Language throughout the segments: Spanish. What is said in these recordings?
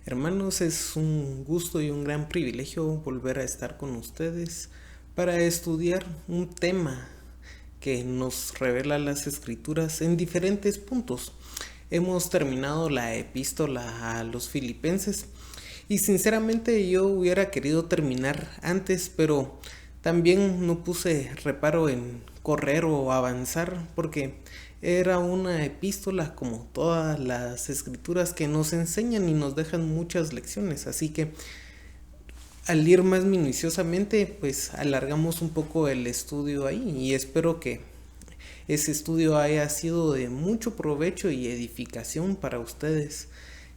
Hermanos, es un gusto y un gran privilegio volver a estar con ustedes para estudiar un tema que nos revela las escrituras en diferentes puntos. Hemos terminado la epístola a los filipenses y sinceramente yo hubiera querido terminar antes, pero también no puse reparo en correr o avanzar porque era una epístola como todas las escrituras que nos enseñan y nos dejan muchas lecciones. Así que al ir más minuciosamente, pues alargamos un poco el estudio ahí y espero que ese estudio haya sido de mucho provecho y edificación para ustedes,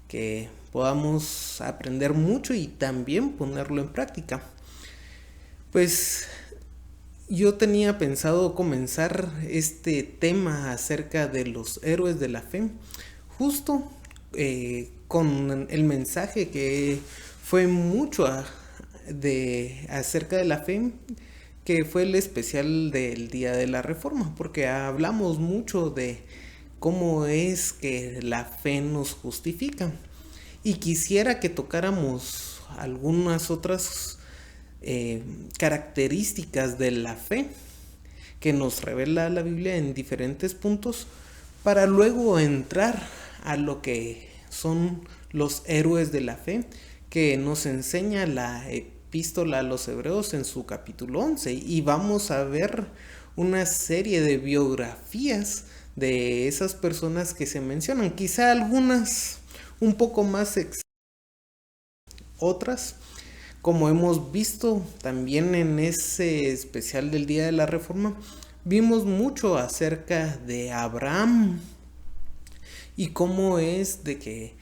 que podamos aprender mucho y también ponerlo en práctica. Pues yo tenía pensado comenzar este tema acerca de los héroes de la fe, justo con el mensaje que fue mucho acerca de la fe, que fue el especial del Día de la Reforma, porque hablamos mucho de cómo es que la fe nos justifica. Y quisiera que tocáramos algunas otras eh, características de la fe que nos revela la Biblia en diferentes puntos para luego entrar a lo que son los héroes de la fe que nos enseña la epístola a los hebreos en su capítulo 11 y vamos a ver una serie de biografías de esas personas que se mencionan, quizá algunas un poco más otras, como hemos visto también en ese especial del Día de la Reforma, vimos mucho acerca de Abraham y cómo es de que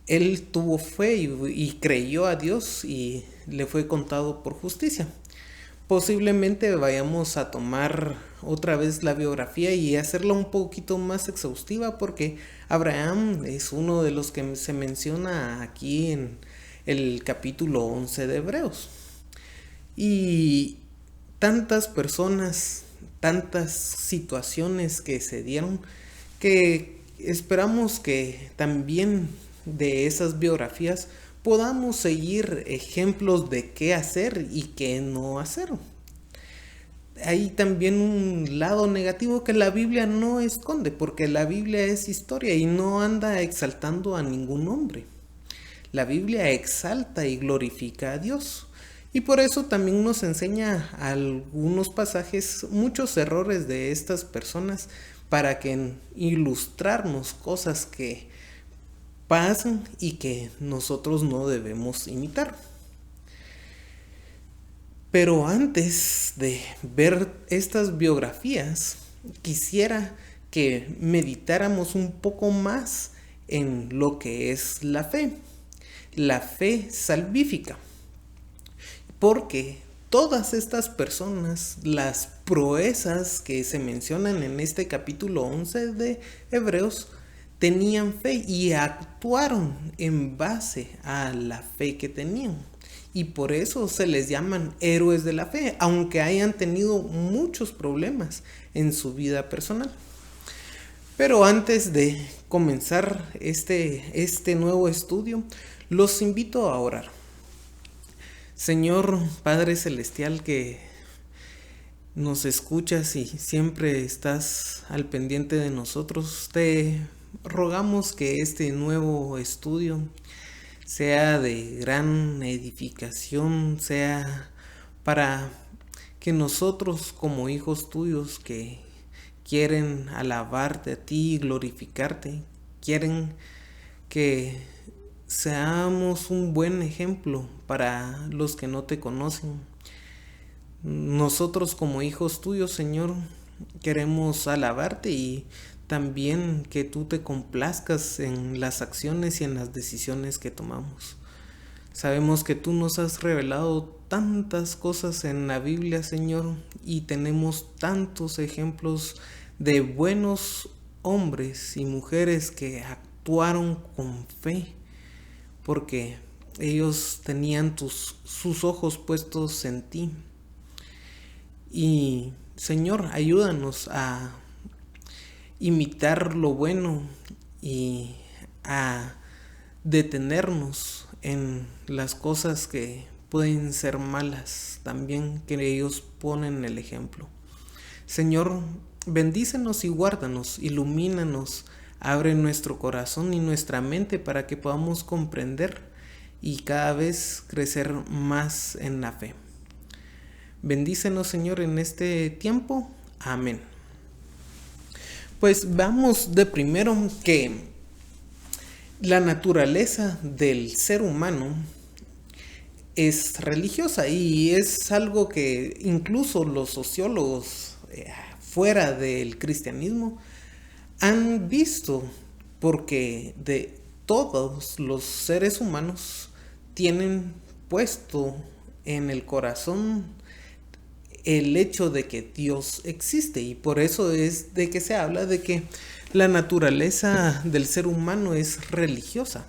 él tuvo fe y creyó a Dios y le fue contado por justicia. Posiblemente vayamos a tomar otra vez la biografía y hacerla un poquito más exhaustiva porque Abraham es uno de los que se menciona aquí en el capítulo 11 de Hebreos. Y tantas personas, tantas situaciones que se dieron que esperamos que también de esas biografías podamos seguir ejemplos de qué hacer y qué no hacer. Hay también un lado negativo que la Biblia no esconde, porque la Biblia es historia y no anda exaltando a ningún hombre. La Biblia exalta y glorifica a Dios. Y por eso también nos enseña algunos pasajes, muchos errores de estas personas, para que ilustrarnos cosas que pasan y que nosotros no debemos imitar. Pero antes de ver estas biografías, quisiera que meditáramos un poco más en lo que es la fe salvífica, porque todas estas personas, las proezas que se mencionan en este capítulo 11 de Hebreos, tenían fe y actuaron en base a la fe que tenían. Y por eso se les llaman héroes de la fe, aunque hayan tenido muchos problemas en su vida personal. Pero antes de comenzar este nuevo estudio, los invito a orar. Señor Padre Celestial, que nos escuchas y siempre estás al pendiente de nosotros, te rogamos que este nuevo estudio sea de gran edificación, sea para que nosotros como hijos tuyos que quieren alabarte a ti, glorificarte, quieren que seamos un buen ejemplo para los que no te conocen. Nosotros como hijos tuyos, Señor, queremos alabarte y también que tú te complazcas en las acciones y en las decisiones que tomamos. Sabemos que tú nos has revelado tantas cosas en la Biblia, Señor, y tenemos tantos ejemplos de buenos hombres y mujeres que actuaron con fe, porque ellos tenían sus ojos puestos en ti. Y Señor, ayúdanos a imitar lo bueno y a detenernos en las cosas que pueden ser malas, también que ellos ponen el ejemplo. Señor, bendícenos y guárdanos, ilumínanos, abre nuestro corazón y nuestra mente para que podamos comprender y cada vez crecer más en la fe. Bendícenos, Señor, en este tiempo. Amén. Pues vamos de primero que la naturaleza del ser humano es religiosa y es algo que incluso los sociólogos fuera del cristianismo han visto, porque de todos los seres humanos tienen puesto en el corazón el hecho de que Dios existe, y por eso es de que se habla de que la naturaleza del ser humano es religiosa.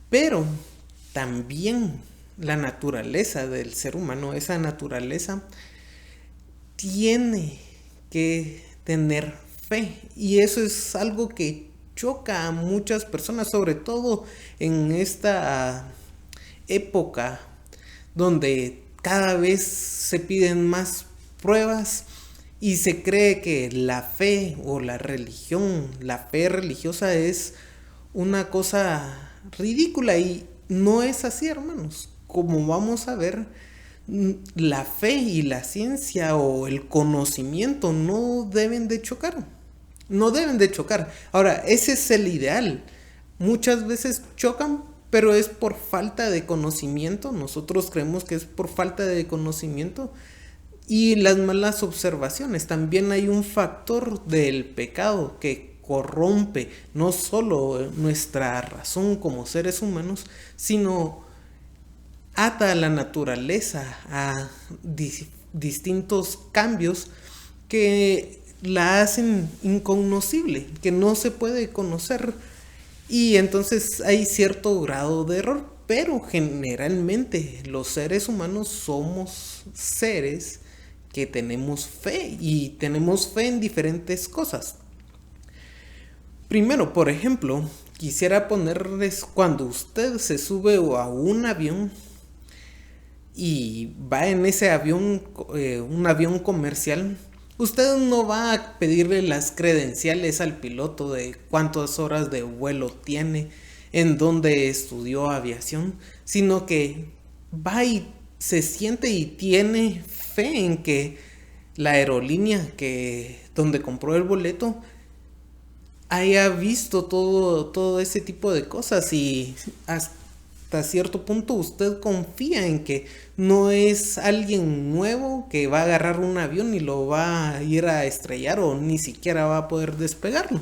Pero también la naturaleza del ser humano, esa naturaleza tiene que tener fe, y eso es algo que choca a muchas personas, sobre todo en esta época donde cada vez se piden más pruebas y se cree que la fe o la religión, la fe religiosa es una cosa ridícula, y no es así, hermanos. Como vamos a ver, la fe y la ciencia o el conocimiento no deben de chocar. No deben de chocar. Ahora, ese es el ideal. Muchas veces chocan, pero es por falta de conocimiento. Nosotros creemos que es por falta de conocimiento y las malas observaciones. También hay un factor del pecado que corrompe no solo nuestra razón como seres humanos, sino ata a la naturaleza a distintos cambios que la hacen incognoscible, que no se puede conocer, y entonces hay cierto grado de error. Pero generalmente los seres humanos somos seres que tenemos fe, y tenemos fe en diferentes cosas. Primero, por ejemplo, quisiera ponerles, cuando usted se sube a un avión y va en ese avión, un avión comercial, usted no va a pedirle las credenciales al piloto de cuántas horas de vuelo tiene, en dónde estudió aviación, sino que va y se siente y tiene fe en que la aerolínea donde compró el boleto haya visto todo ese tipo de cosas, y hasta cierto punto usted confía en que no es alguien nuevo que va a agarrar un avión y lo va a ir a estrellar o ni siquiera va a poder despegarlo.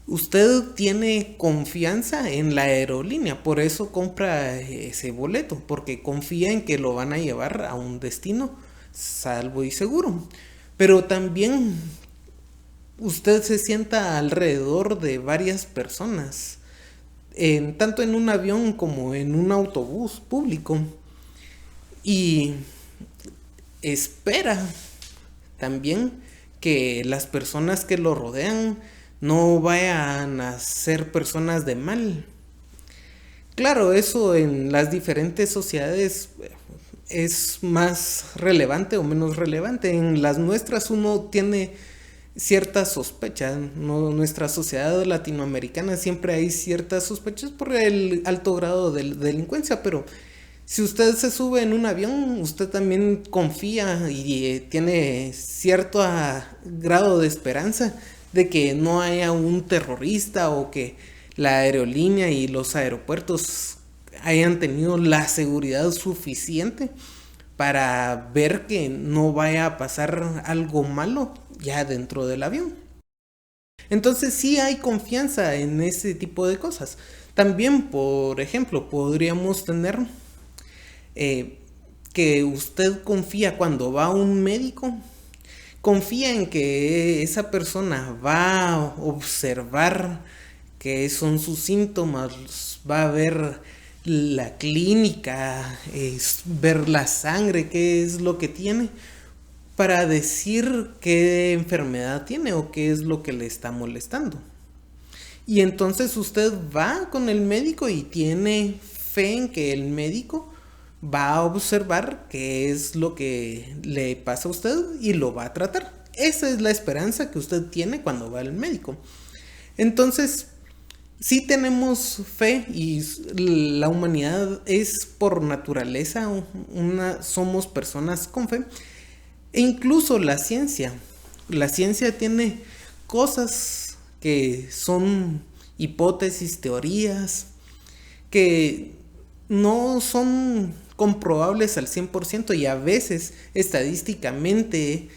Usted tiene confianza en la aerolínea, por eso compra ese boleto, porque confía en que lo van a llevar a un destino salvo y seguro. Pero también usted se sienta alrededor de varias personas, tanto en un avión como en un autobús público, y espera también que las personas que lo rodean no vayan a ser personas de mal. Claro, eso en las diferentes sociedades es más relevante o menos relevante. En las nuestras uno tiene ciertas sospechas, ¿no? Nuestra sociedad latinoamericana siempre hay ciertas sospechas por el alto grado de delincuencia, pero si usted se sube en un avión, usted también confía y tiene cierto grado de esperanza de que no haya un terrorista, o que la aerolínea y los aeropuertos hayan tenido la seguridad suficiente para ver que no vaya a pasar algo malo ya dentro del avión. Entonces sí hay confianza en ese tipo de cosas. También, por ejemplo, podríamos tener que usted confía cuando va a un médico, confía en que esa persona va a observar qué son sus síntomas, va a ver la clínica, ver la sangre, qué es lo que tiene, para decir qué enfermedad tiene o qué es lo que le está molestando. Y entonces usted va con el médico y tiene fe en que el médico va a observar qué es lo que le pasa a usted y lo va a tratar. Esa es la esperanza que usted tiene cuando va al médico. Entonces, sí tenemos fe y la humanidad es por naturaleza somos personas con fe. E incluso la ciencia tiene cosas que son hipótesis, teorías, que no son comprobables al 100% y a veces estadísticamente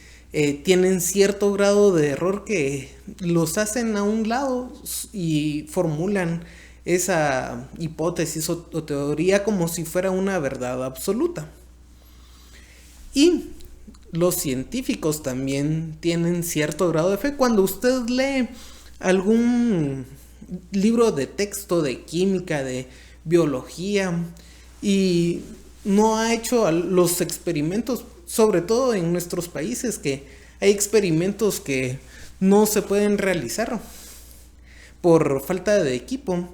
tienen cierto grado de error que los hacen a un lado y formulan esa hipótesis o teoría como si fuera una verdad absoluta. Y los científicos también tienen cierto grado de fe. Cuando usted lee algún libro de texto de química, de biología, y no ha hecho los experimentos, sobre todo en nuestros países, que hay experimentos que no se pueden realizar por falta de equipo.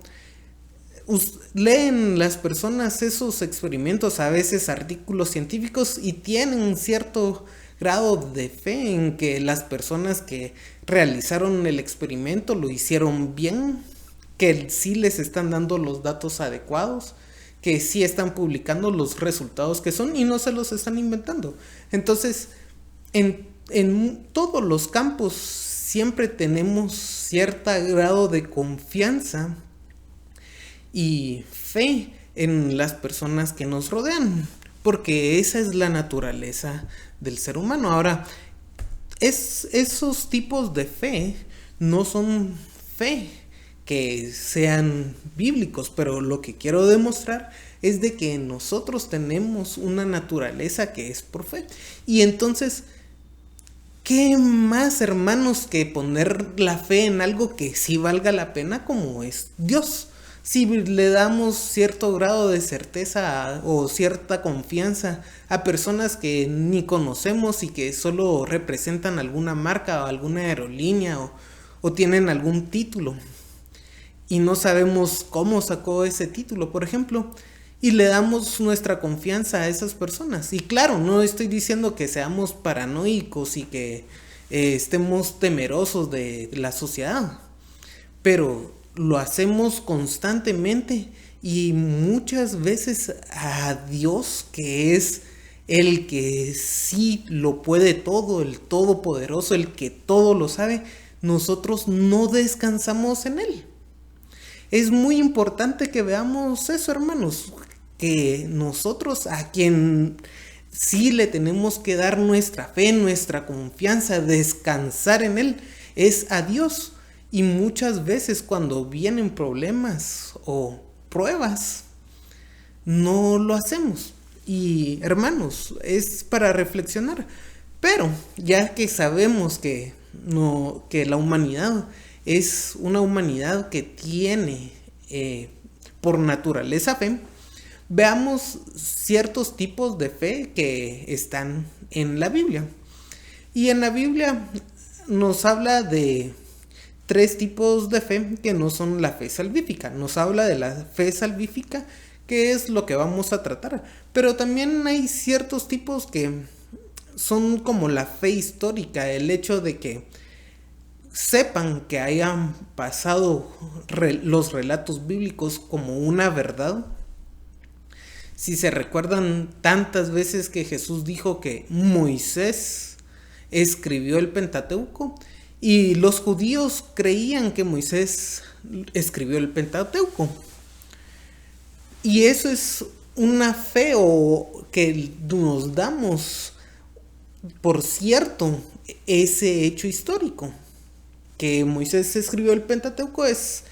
Leen las personas esos experimentos, a veces artículos científicos, y tienen cierto grado de fe en que las personas que realizaron el experimento lo hicieron bien, que sí les están dando los datos adecuados, que sí están publicando los resultados que son y no se los están inventando. Entonces, en todos los campos siempre tenemos cierto grado de confianza y fe en las personas que nos rodean, porque esa es la naturaleza del ser humano. Ahora, esos tipos de fe no son fe que sean bíblicos, pero lo que quiero demostrar es de que nosotros tenemos una naturaleza que es por fe. Y entonces, ¿qué más, hermanos, que poner la fe en algo que sí valga la pena como es Dios? Si le damos cierto grado de certeza o cierta confianza a personas que ni conocemos y que solo representan alguna marca o alguna aerolínea o tienen algún título y no sabemos cómo sacó ese título, por ejemplo, y le damos nuestra confianza a esas personas. Y claro, no estoy diciendo que seamos paranoicos y que estemos temerosos de la sociedad, pero lo hacemos constantemente y muchas veces a Dios, que es el que sí lo puede todo, el todopoderoso, el que todo lo sabe, nosotros no descansamos en él. Es muy importante que veamos eso, hermanos, que nosotros a quien sí le tenemos que dar nuestra fe, nuestra confianza, descansar en él, es a Dios. Y muchas veces cuando vienen problemas o pruebas, no lo hacemos. Y hermanos, es para reflexionar. Pero ya que sabemos que la humanidad es una humanidad que tiene por naturaleza fe, veamos ciertos tipos de fe que están en la Biblia. Y en la Biblia nos habla de 3 tipos de fe que no son la fe salvífica. Nos habla de la fe salvífica, que es lo que vamos a tratar. Pero también hay ciertos tipos que son como la fe histórica, el hecho de que sepan que hayan pasado los relatos bíblicos como una verdad. Si se recuerdan tantas veces que Jesús dijo que Moisés escribió el Pentateuco, y los judíos creían que Moisés escribió el Pentateuco. Y eso es una fe que nos damos por cierto ese hecho histórico. Que Moisés escribió el Pentateuco es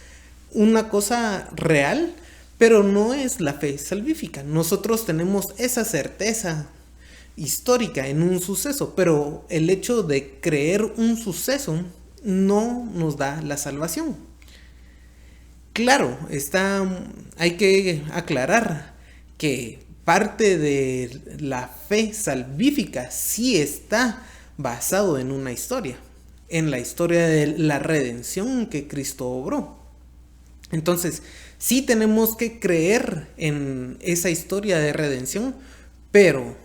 una cosa real, pero no es la fe salvífica. Nosotros tenemos esa certeza histórica en un suceso, pero el hecho de creer un suceso no nos da la salvación. Claro, hay que aclarar que parte de la fe salvífica sí está basado en una historia, en la historia de la redención que Cristo obró. Entonces, sí tenemos que creer en esa historia de redención, pero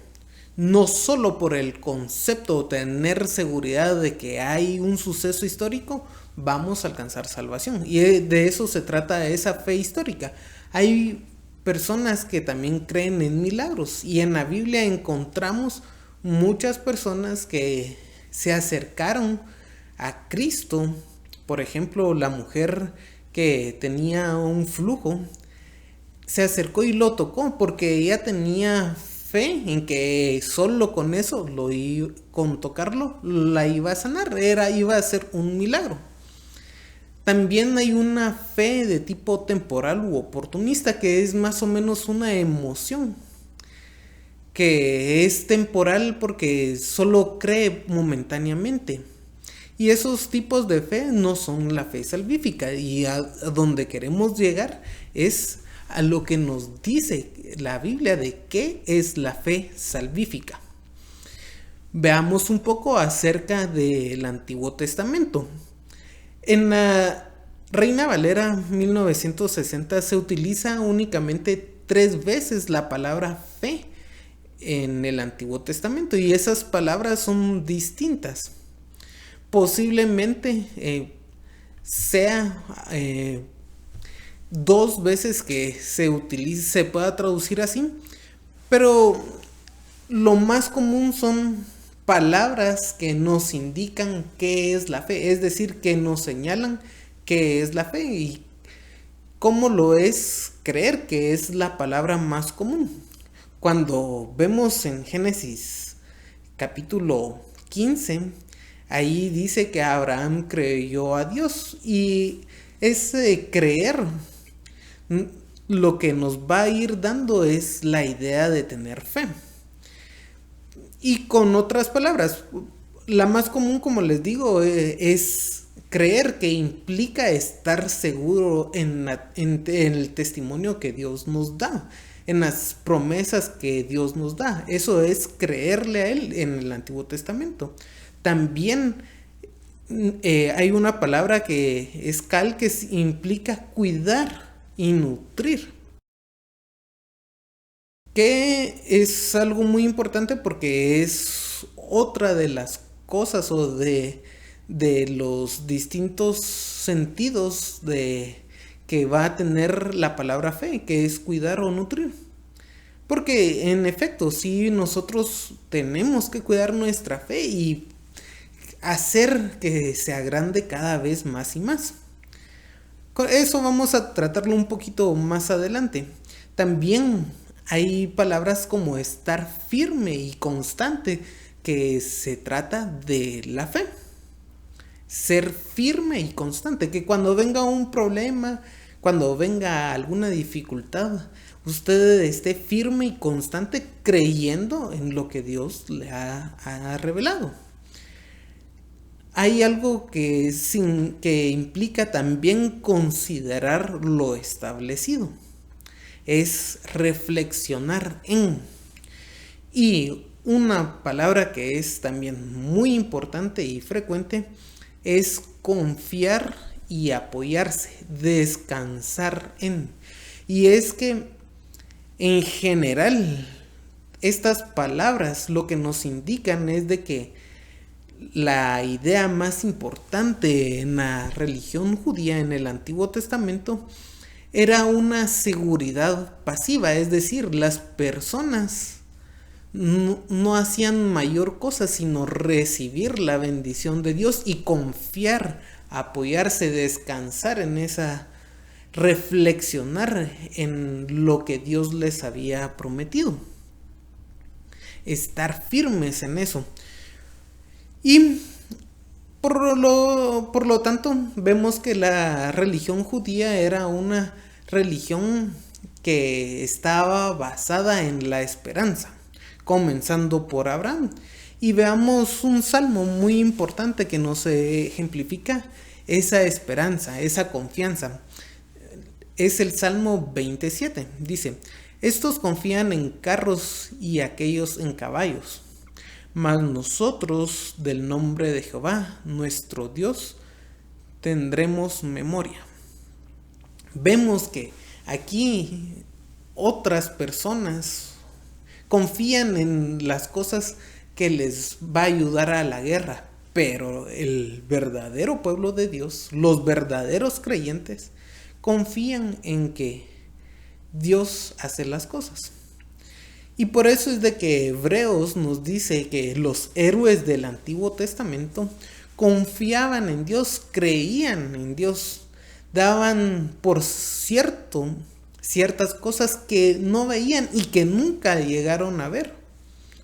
no solo por el concepto o tener seguridad de que hay un suceso histórico, vamos a alcanzar salvación. Y de eso se trata esa fe histórica. Hay personas que también creen en milagros y en la Biblia encontramos muchas personas que se acercaron a Cristo. Por ejemplo, la mujer que tenía un flujo se acercó y lo tocó porque ella tenía fe en que solo con eso, con tocarlo, la iba a sanar, iba a ser un milagro. También hay una fe de tipo temporal u oportunista, que es más o menos una emoción, que es temporal porque solo cree momentáneamente. Y esos tipos de fe no son la fe salvífica, y a donde queremos llegar es a lo que nos dice la Biblia de qué es la fe salvífica. Veamos un poco acerca del Antiguo Testamento. En la Reina Valera 1960 se utiliza únicamente 3 veces la palabra fe en el Antiguo Testamento, y esas palabras son distintas. Posiblemente sea 2 veces que se pueda traducir así, pero lo más común son palabras que nos indican qué es la fe, es decir, que nos señalan qué es la fe, y cómo lo es creer, que es la palabra más común. Cuando vemos en Génesis capítulo 15, ahí dice que Abraham creyó a Dios, y ese creer lo que nos va a ir dando es la idea de tener fe. Y con otras palabras, la más común, como les digo, es creer, que implica estar seguro en el testimonio que Dios nos da, en las promesas que Dios nos da. Eso es creerle a Él en el Antiguo Testamento. También hay una palabra que es cal, que implica cuidar y nutrir, que es algo muy importante porque es otra de las cosas o de los distintos sentidos que va a tener la palabra fe, que es cuidar o nutrir. Porque en efecto, sí, nosotros tenemos que cuidar nuestra fe y hacer que se agrande cada vez más y más. Eso vamos a tratarlo un poquito más adelante. También hay palabras como estar firme y constante, que se trata de la fe. Ser firme y constante, que cuando venga un problema, cuando venga alguna dificultad, usted esté firme y constante creyendo en lo que Dios le ha revelado. Hay algo que implica también considerar lo establecido. Es reflexionar en. Y una palabra que es también muy importante y frecuente es confiar y apoyarse, descansar en. Y es que en general estas palabras lo que nos indican es de que la idea más importante en la religión judía en el Antiguo Testamento era una seguridad pasiva, es decir, las personas no hacían mayor cosa sino recibir la bendición de Dios y confiar, apoyarse, descansar en esa, reflexionar en lo que Dios les había prometido, estar firmes en eso. Y por lo tanto, vemos que la religión judía era una religión que estaba basada en la esperanza, comenzando por Abraham. Y veamos un salmo muy importante que nos ejemplifica esa esperanza, esa confianza. Es el Salmo 27. Dice: estos confían en carros y aquellos en caballos, mas nosotros del nombre de Jehová, nuestro Dios, tendremos memoria. vemos que aquí otras personas confían en las cosas que les va a ayudar a la guerra, pero el verdadero pueblo de Dios, los verdaderos creyentes, confían en que Dios hace las cosas. Y por eso es de que Hebreos nos dice que los héroes del Antiguo Testamento confiaban en Dios, creían en Dios, daban por cierto ciertas cosas que no veían y que nunca llegaron a ver.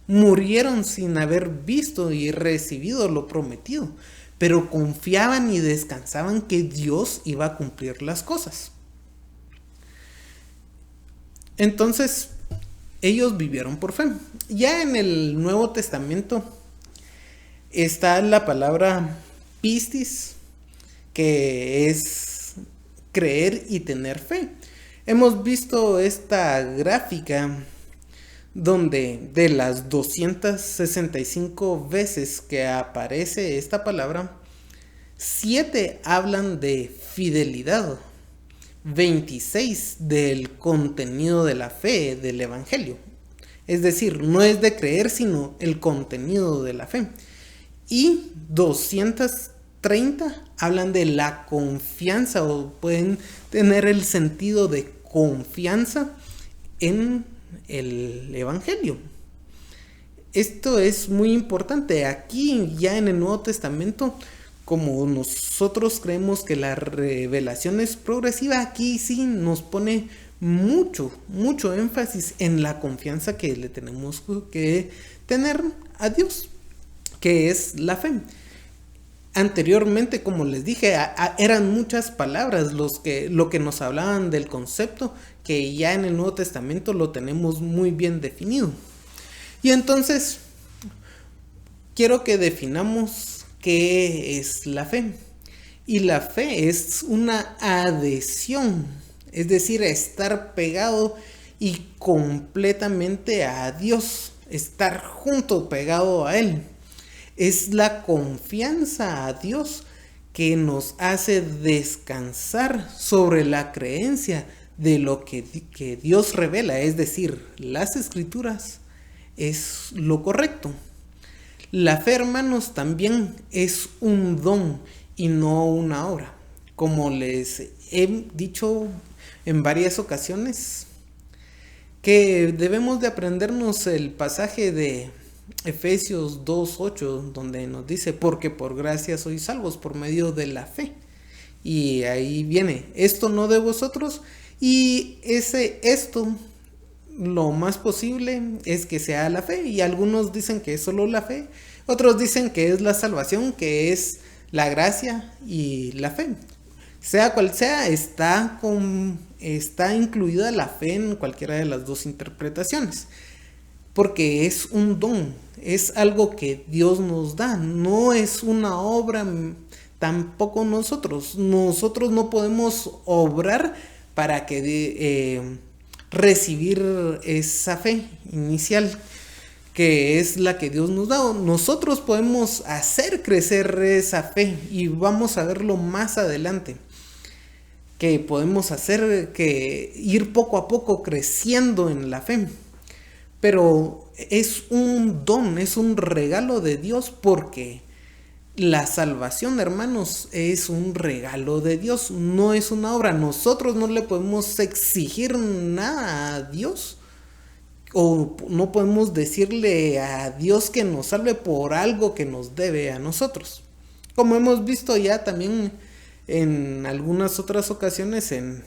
Murieron sin haber visto y recibido lo prometido, pero confiaban y descansaban que Dios iba a cumplir las cosas. Entonces, ellos vivieron por fe. Ya en el Nuevo Testamento está la palabra pistis, que es creer y tener fe. Hemos visto esta gráfica donde de las 265 veces que aparece esta palabra, 7 hablan de fidelidad, 26 del contenido de la fe, del evangelio. Es decir, no es de creer, sino el contenido de la fe. Y 230 hablan de la confianza, o pueden tener el sentido de confianza en el evangelio. Esto es muy importante. Aquí ya en el Nuevo Testamento, como nosotros creemos que la revelación es progresiva, aquí sí nos pone mucho énfasis en la confianza que le tenemos que tener a Dios, que es la fe. Anteriormente, como les dije, eran muchas palabras lo que nos hablaban del concepto, que ya en el Nuevo Testamento lo tenemos muy bien definido. Y entonces, quiero que definamos qué es la fe. Y la fe es una adhesión, es decir, estar pegado y completamente a Dios, estar junto, pegado a Él. Es la confianza a Dios que nos hace descansar sobre la creencia de lo que Dios revela, es decir, las escrituras es lo correcto. La fe, hermanos, también es un don y no una obra. Como les he dicho en varias ocasiones, que debemos de aprendernos el pasaje de Efesios 2:8, donde nos dice, porque por gracia sois salvos por medio de la fe. Y ahí viene, esto no de vosotros, y esto lo más posible es que sea la fe, y algunos dicen que es solo la fe, otros dicen que es la salvación, que es la gracia y la fe. Sea cual sea, está incluida la fe en cualquiera de las dos interpretaciones, porque es un don, es algo que Dios nos da, no es una obra, tampoco nosotros no podemos obrar para que recibir esa fe inicial, que es la que Dios nos da. Nosotros podemos hacer crecer esa fe, y vamos a verlo más adelante, que podemos hacer que ir poco a poco creciendo en la fe. Pero es un don, es un regalo de Dios, porque la salvación, hermanos, es un regalo de Dios, no es una obra. Nosotros no le podemos exigir nada a Dios, o no podemos decirle a Dios que nos salve por algo que nos debe a nosotros, como hemos visto ya también en algunas otras ocasiones en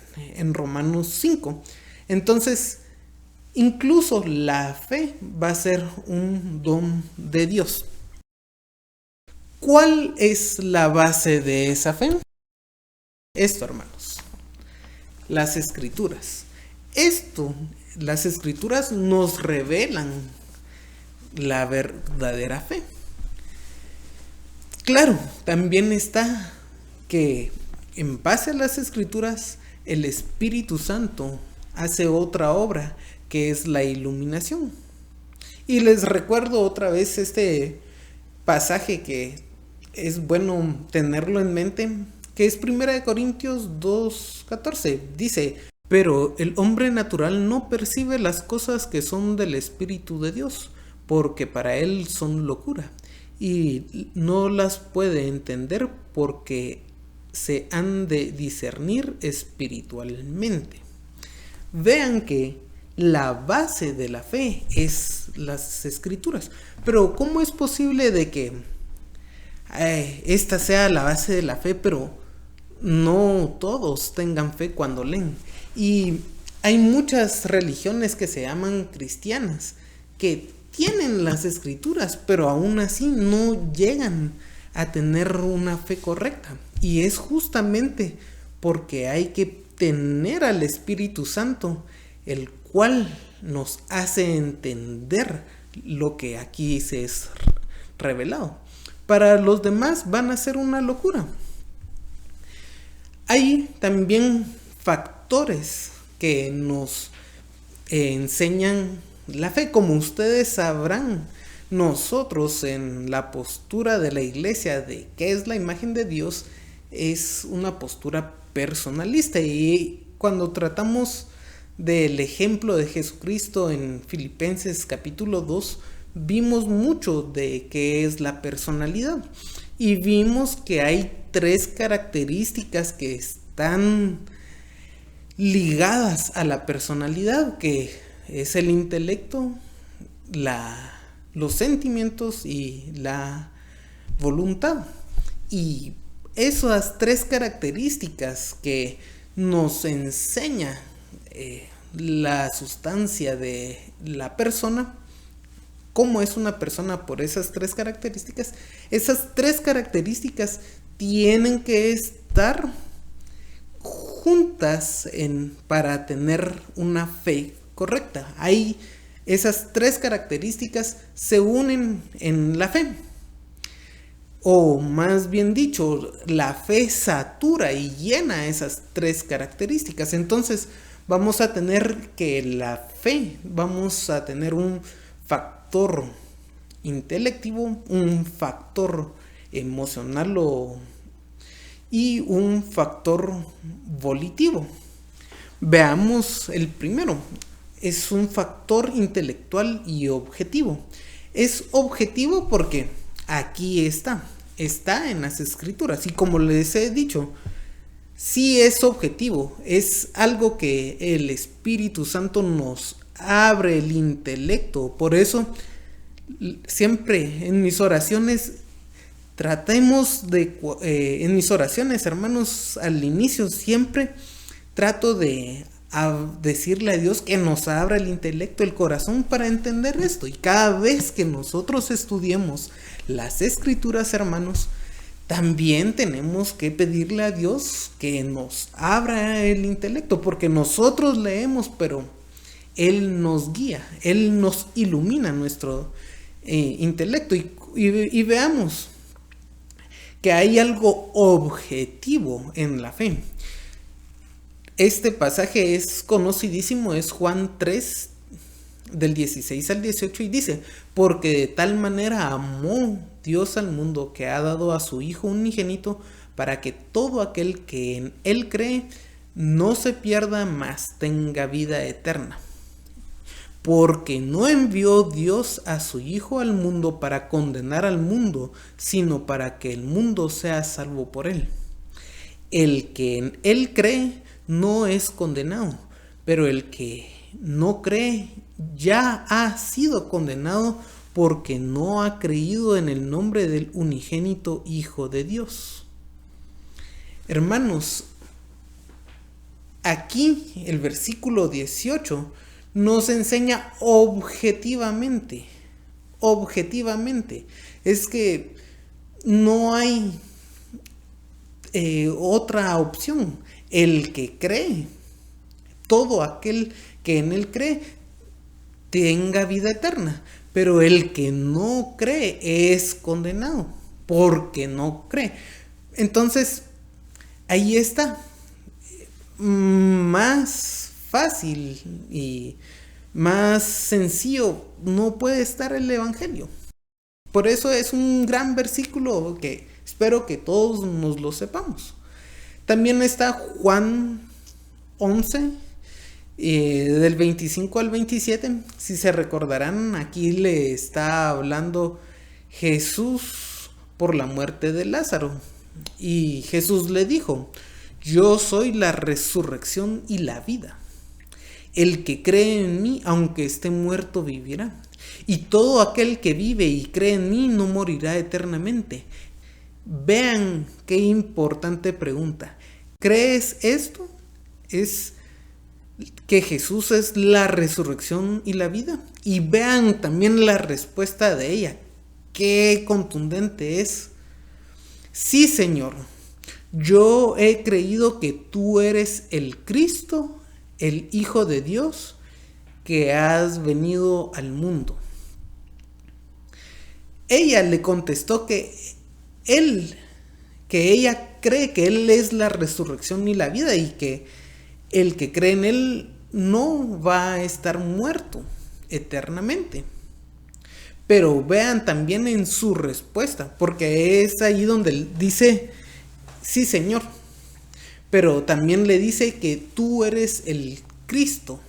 Romanos 5. Entonces, incluso la fe va a ser un don de Dios. ¿Cuál es la base de esa fe? Esto, hermanos, las escrituras. Las escrituras nos revelan la verdadera fe. Claro, también está que en base a las escrituras el Espíritu Santo hace otra obra, que es la iluminación. Y les recuerdo otra vez este pasaje que es bueno tenerlo en mente, que es 1 Corintios 2:14. Dice: pero el hombre natural no percibe las cosas que son del Espíritu de Dios, porque para él son locura, y no las puede entender porque se han de discernir espiritualmente. Vean que la base de la fe es las Escrituras. Pero ¿cómo es posible de que esta sea la base de la fe, pero no todos tengan fe cuando leen? Y hay muchas religiones que se llaman cristianas, que tienen las Escrituras, pero aún así no llegan a tener una fe correcta. Y es justamente porque hay que tener al Espíritu Santo, el cual nos hace entender lo que aquí se es revelado. Para los demás van a ser una locura. Hay también factores que nos enseñan la fe. Como ustedes sabrán, nosotros en la postura de la iglesia de qué es la imagen de Dios es una postura personalista, y cuando tratamos del ejemplo de Jesucristo en Filipenses capítulo 2, vimos mucho de qué es la personalidad, y vimos que hay 3 características que están ligadas a la personalidad, que es el intelecto, los sentimientos y la voluntad. Y esas 3 características que nos enseña la sustancia de la persona, cómo es una persona por esas 3 características, esas 3 características tienen que estar juntas para tener una fe correcta. Ahí esas 3 características se unen en la fe. O más bien dicho, la fe satura y llena esas 3 características. Entonces vamos a tener que la fe, vamos a tener un factor intelectivo, un factor emocional y un factor volitivo. Veamos el primero. Es un factor intelectual y objetivo. Es objetivo porque aquí está en las Escrituras, y como les he dicho, sí es objetivo, es algo que el Espíritu Santo nos abre el intelecto. Por eso siempre en mis oraciones en mis oraciones, hermanos, al inicio siempre trato de decirle a Dios que nos abra el intelecto, el corazón, para entender esto. Y cada vez que nosotros estudiemos las Escrituras, hermanos, también tenemos que pedirle a Dios que nos abra el intelecto, porque nosotros leemos, pero Él nos guía, Él nos ilumina nuestro intelecto. Y veamos que hay algo objetivo en la fe. Este pasaje es conocidísimo, es Juan 3, del 16 al 18, y dice: porque de tal manera amó Dios al mundo, que ha dado a su Hijo unigénito, para que todo aquel que en Él cree no se pierda, mas tenga vida eterna. Porque no envió Dios a su Hijo al mundo para condenar al mundo, sino para que el mundo sea salvo por Él. El que en Él cree no es condenado, pero el que no cree ya ha sido condenado, porque no ha creído en el nombre del unigénito Hijo de Dios. Hermanos, aquí el versículo 18 nos enseña objetivamente, es que no hay otra opción. El que cree, todo aquel que en Él cree, tenga vida eterna. Pero el que no cree es condenado, porque no cree. Entonces, ahí está. Más fácil y más sencillo no puede estar el Evangelio. Por eso es un gran versículo que espero que todos nos lo sepamos. También está Juan 11, del 25 al 27. Si se recordarán, aquí le está hablando Jesús por la muerte de Lázaro. Y Jesús le dijo: yo soy la resurrección y la vida. El que cree en mí, aunque esté muerto, vivirá. Y todo aquel que vive y cree en mí no morirá eternamente. Vean qué importante pregunta. ¿Crees esto? ¿Es que Jesús es la resurrección y la vida? Y vean también la respuesta de ella. Qué contundente es. Sí, Señor, yo he creído que tú eres el Cristo, el Hijo de Dios, que has venido al mundo. Ella le contestó que ella cree que Él es la resurrección y la vida, y que el que cree en Él no va a estar muerto eternamente. Pero vean también en su respuesta, porque es ahí donde dice: sí, Señor, pero también le dice que tú eres el Cristo.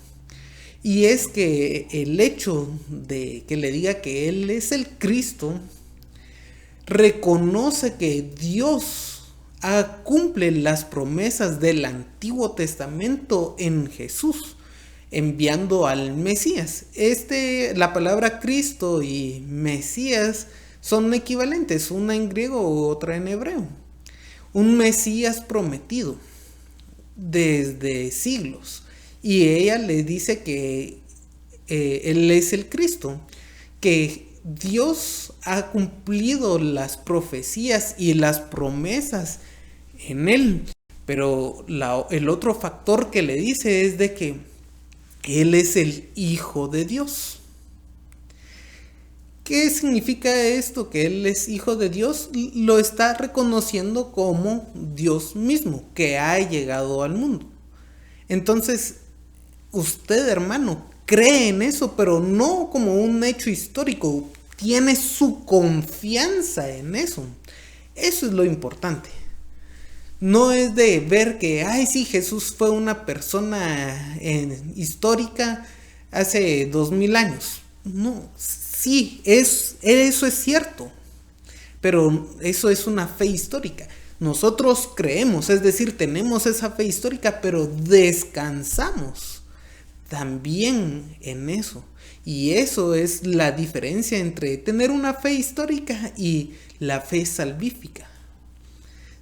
Y es que el hecho de que le diga que Él es el Cristo reconoce que Dios cumple las promesas del Antiguo Testamento en Jesús, enviando al Mesías. La palabra Cristo y Mesías son equivalentes, una en griego u otra en hebreo. Un Mesías prometido desde siglos. Y ella le dice que Él es el Cristo, que Dios ha cumplido las profecías y las promesas en Él. Pero el otro factor que le dice es de que Él es el Hijo de Dios. ¿Qué significa esto? Que Él es Hijo de Dios. Lo está reconociendo como Dios mismo, que ha llegado al mundo. Entonces, usted, hermano, cree en eso, pero no como un hecho histórico. Tiene su confianza en eso. Eso es lo importante. No es de ver que, sí, Jesús fue una persona histórica hace 2000 años. No, sí, eso es cierto. Pero eso es una fe histórica. Nosotros creemos, es decir, tenemos esa fe histórica, pero descansamos también en eso. Y eso es la diferencia entre tener una fe histórica y la fe salvífica.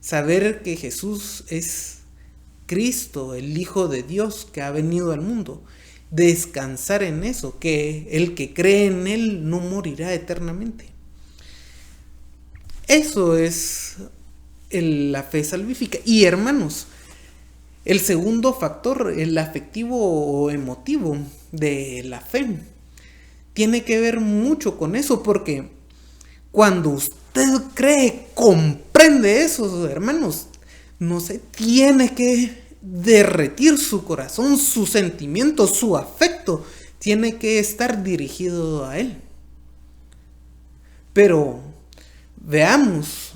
Saber que Jesús es Cristo, el Hijo de Dios que ha venido al mundo. Descansar en eso, que el que cree en Él no morirá eternamente. Eso es la fe salvífica. Y hermanos, el segundo factor, el afectivo o emotivo de la fe, tiene que ver mucho con eso, porque cuando usted cree, comprende eso, hermanos, no se tiene que derretir su corazón, su sentimiento, su afecto, tiene que estar dirigido a Él. Pero veamos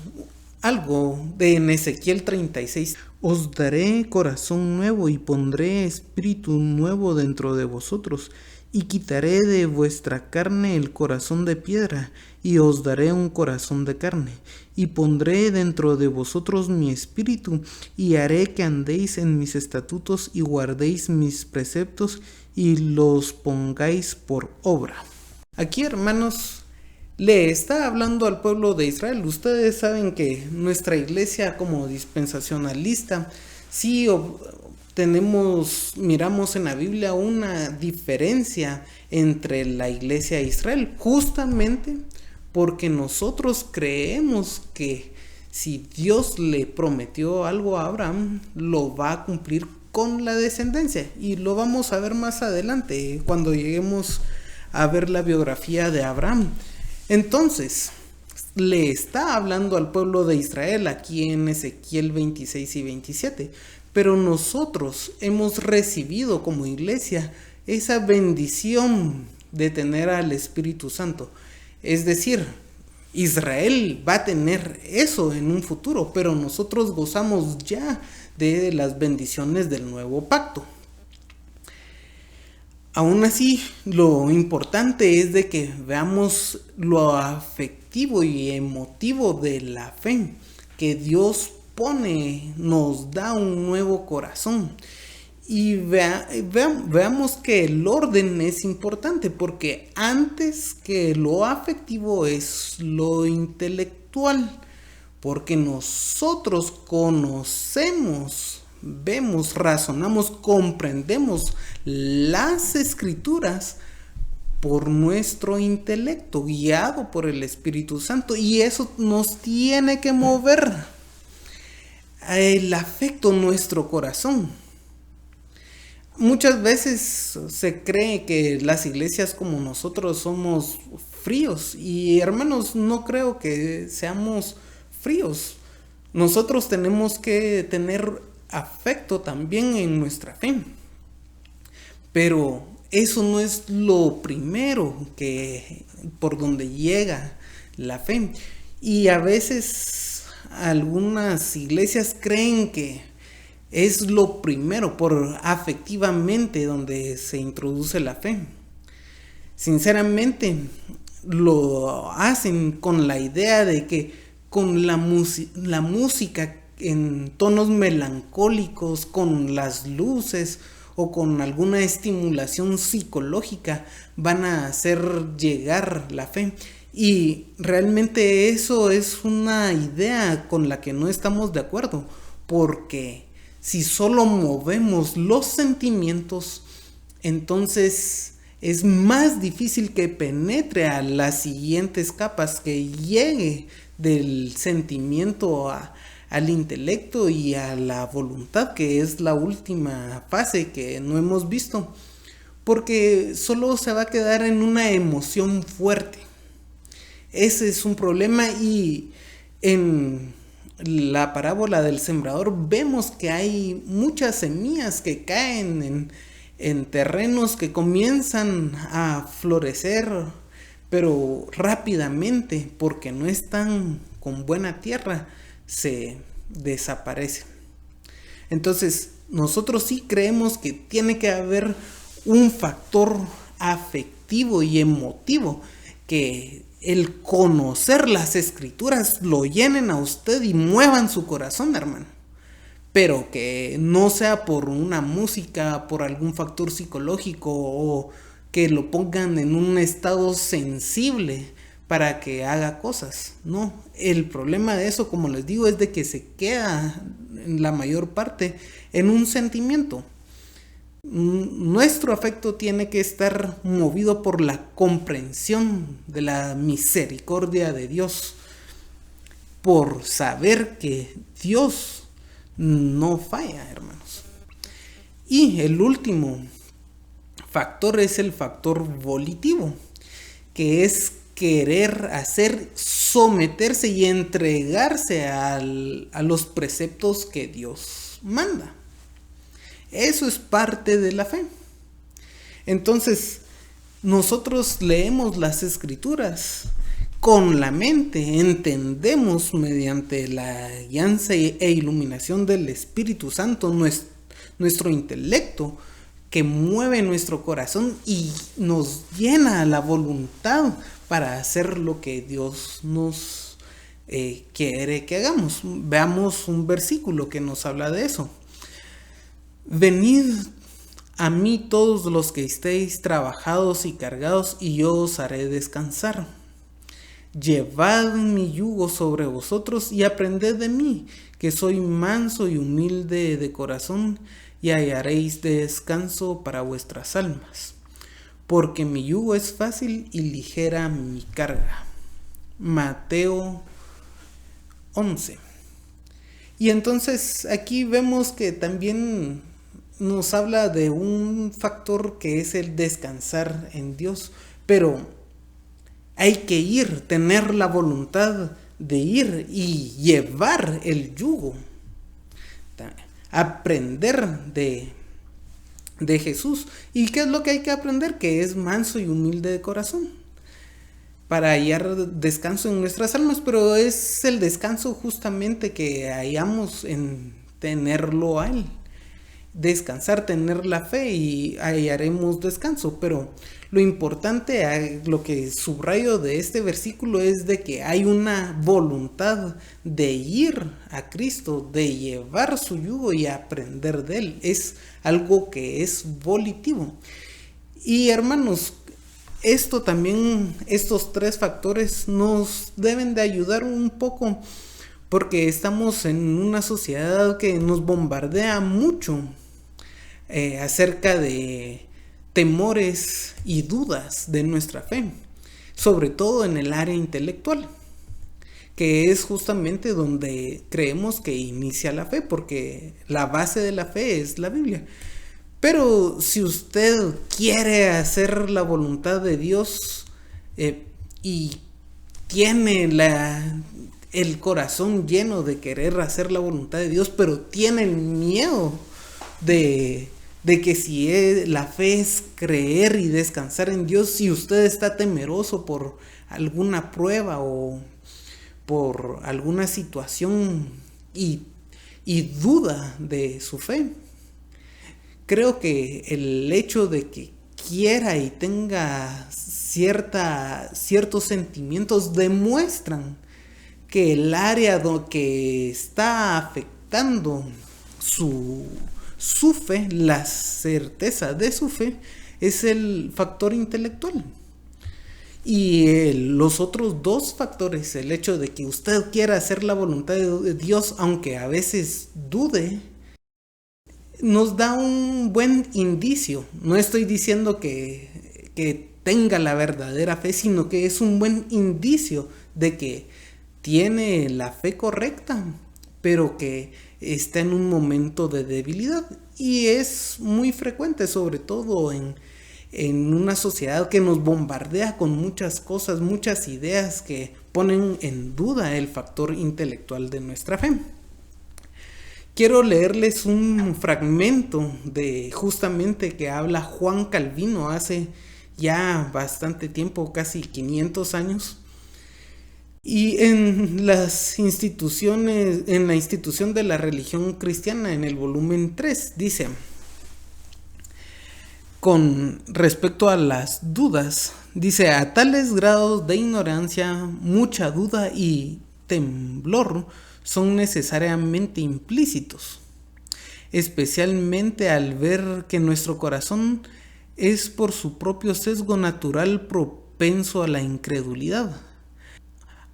algo de Ezequiel 36. Os daré corazón nuevo y pondré espíritu nuevo dentro de vosotros, y quitaré de vuestra carne el corazón de piedra, y os daré un corazón de carne, y pondré dentro de vosotros mi espíritu, y haré que andéis en mis estatutos y guardéis mis preceptos y los pongáis por obra. Aquí, hermanos, le está hablando al pueblo de Israel. Ustedes saben que nuestra iglesia, como dispensacionalista, sí miramos en la Biblia una diferencia entre la iglesia e Israel, justamente porque nosotros creemos que si Dios le prometió algo a Abraham, lo va a cumplir con la descendencia, y lo vamos a ver más adelante cuando lleguemos a ver la biografía de Abraham. Entonces, le está hablando al pueblo de Israel aquí en Ezequiel 26 y 27. Pero nosotros hemos recibido como iglesia esa bendición de tener al Espíritu Santo. Es decir, Israel va a tener eso en un futuro, pero nosotros gozamos ya de las bendiciones del nuevo pacto. Aún así, lo importante es de que veamos lo afectivo y emotivo de la fe, que Dios nos da un nuevo corazón. Y veamos que el orden es importante, porque antes que lo afectivo es lo intelectual, porque nosotros conocemos, vemos, razonamos, comprendemos las escrituras por nuestro intelecto, guiado por el Espíritu Santo, y eso nos tiene que mover el afecto en nuestro corazón. Muchas veces se cree que las iglesias como nosotros somos fríos, y hermanos, no creo que seamos fríos. Nosotros tenemos que tener afecto también en nuestra fe, pero eso no es lo primero que por donde llega la fe. Y a veces algunas iglesias creen que es lo primero, por afectivamente, donde se introduce la fe. Sinceramente, lo hacen con la idea de que con la música en tonos melancólicos, con las luces o con alguna estimulación psicológica, van a hacer llegar la fe. Y realmente eso es una idea con la que no estamos de acuerdo, porque si solo movemos los sentimientos, entonces es más difícil que penetre a las siguientes capas, que llegue del sentimiento al intelecto y a la voluntad, que es la última fase que no hemos visto, porque solo se va a quedar en una emoción fuerte. Ese es un problema, y en la parábola del sembrador vemos que hay muchas semillas que caen en terrenos que comienzan a florecer, pero rápidamente, porque no están con buena tierra, se desaparecen. Entonces, nosotros sí creemos que tiene que haber un factor afectivo y emotivo, que el conocer las escrituras lo llenen a usted y muevan su corazón, hermano. Pero que no sea por una música, por algún factor psicológico, o que lo pongan en un estado sensible para que haga cosas. No, el problema de eso, como les digo, es de que se queda en la mayor parte en un sentimiento. Nuestro afecto tiene que estar movido por la comprensión de la misericordia de Dios, por saber que Dios no falla, hermanos. Y el último factor es el factor volitivo, que es querer hacer, someterse y entregarse a los preceptos que Dios manda. Eso es parte de la fe. Entonces, nosotros leemos las escrituras con la mente, entendemos mediante la guianza e iluminación del Espíritu Santo nuestro intelecto, que mueve nuestro corazón y nos llena la voluntad para hacer lo que Dios nos quiere que hagamos. Veamos un versículo que nos habla de eso. Venid a mí todos los que estéis trabajados y cargados, y yo os haré descansar. Llevad mi yugo sobre vosotros y aprended de mí, que soy manso y humilde de corazón, y hallaréis descanso para vuestras almas. Porque mi yugo es fácil y ligera mi carga. Mateo 11. Y entonces aquí vemos que también nos habla de un factor que es el descansar en Dios, pero hay que ir, tener la voluntad de ir y llevar el yugo, aprender de Jesús. ¿Y qué es lo que hay que aprender? Que es manso y humilde de corazón, para hallar descanso en nuestras almas, pero es el descanso justamente que hallamos en tenerlo a Él. Descansar, tener la fe y hallaremos descanso. Pero lo importante, lo que subrayo de este versículo es de que hay una voluntad de ir a Cristo, de llevar su yugo y aprender de Él. Es algo que es volitivo. Y hermanos, esto también, estos tres factores nos deben de ayudar un poco, porque estamos en una sociedad que nos bombardea mucho acerca de temores y dudas de nuestra fe, sobre todo en el área intelectual, que es justamente donde creemos que inicia la fe, porque la base de la fe es la Biblia. Pero si usted quiere hacer la voluntad de Dios y tiene el corazón lleno de querer hacer la voluntad de Dios, pero tiene el miedo de que si la fe es creer y descansar en Dios, si usted está temeroso por alguna prueba o por alguna situación y duda de su fe, creo que el hecho de que quiera y tenga ciertos sentimientos demuestran que el área que está afectando su fe, la certeza de su fe, es el factor intelectual. Y los otros dos factores, el hecho de que usted quiera hacer la voluntad de Dios, aunque a veces dude, nos da un buen indicio. No estoy diciendo que tenga la verdadera fe, sino que es un buen indicio de que tiene la fe correcta, pero que está en un momento de debilidad. Y es muy frecuente, sobre todo en una sociedad que nos bombardea con muchas cosas, muchas ideas que ponen en duda el factor intelectual de nuestra fe. Quiero leerles un fragmento de justamente que habla Juan Calvino hace ya bastante tiempo, casi 500 años. Y en las instituciones, en la institución de la religión cristiana, en el volumen 3, dice: con respecto a las dudas, dice: a tales grados de ignorancia, mucha duda y temblor son necesariamente implícitos, especialmente al ver que nuestro corazón es por su propio sesgo natural propenso a la incredulidad.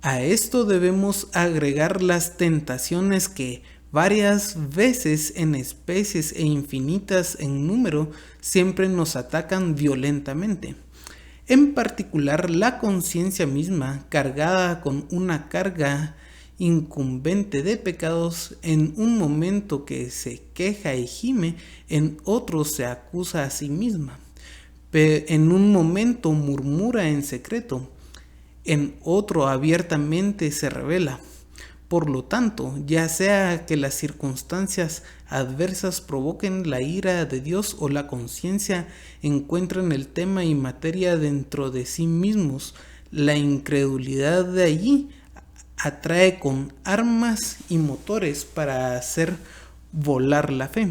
A esto debemos agregar las tentaciones que varias veces en especies e infinitas en número siempre nos atacan violentamente. En particular, la conciencia misma, cargada con una carga incumbente de pecados, en un momento que se queja y gime, en otro se acusa a sí misma, en un momento murmura en secreto, en otro abiertamente se revela. Por lo tanto, ya sea que las circunstancias adversas provoquen la ira de Dios o la conciencia encuentren el tema y materia dentro de sí mismos, la incredulidad de allí atrae con armas y motores para hacer volar la fe.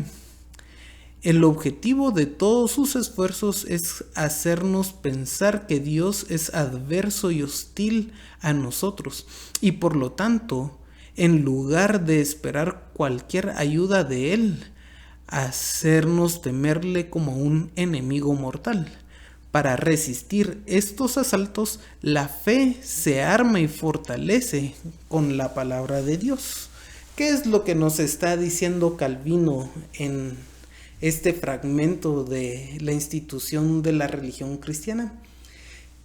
El objetivo de todos sus esfuerzos es hacernos pensar que Dios es adverso y hostil a nosotros, y por lo tanto, en lugar de esperar cualquier ayuda de Él, hacernos temerle como un enemigo mortal. Para resistir estos asaltos, la fe se arma y fortalece con la palabra de Dios. ¿Qué es lo que nos está diciendo Calvino en este fragmento de la institución de la religión cristiana?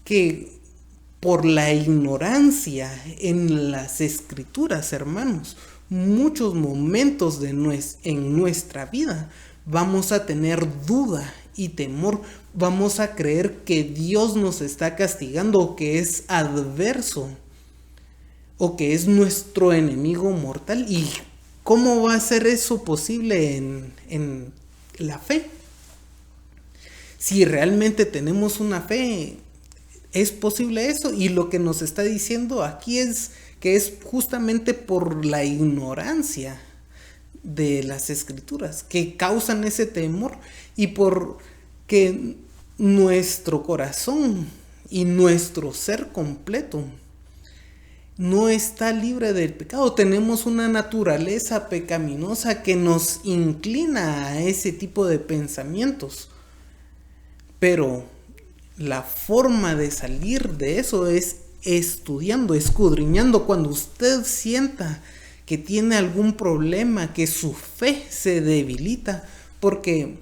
Que por la ignorancia en las escrituras, hermanos, muchos momentos en nuestra vida vamos a tener duda y temor, vamos a creer que Dios nos está castigando, o que es adverso, o que es nuestro enemigo mortal. ¿Y cómo va a ser eso posible en la fe? Si realmente tenemos una fe, es posible eso. Y lo que nos está diciendo aquí es que es justamente por la ignorancia de las Escrituras, que causan ese temor, y porque nuestro corazón y nuestro ser completo no está libre del pecado. Tenemos una naturaleza pecaminosa que nos inclina a ese tipo de pensamientos. Pero la forma de salir de eso es estudiando, escudriñando. Cuando usted sienta que tiene algún problema, que su fe se debilita, porque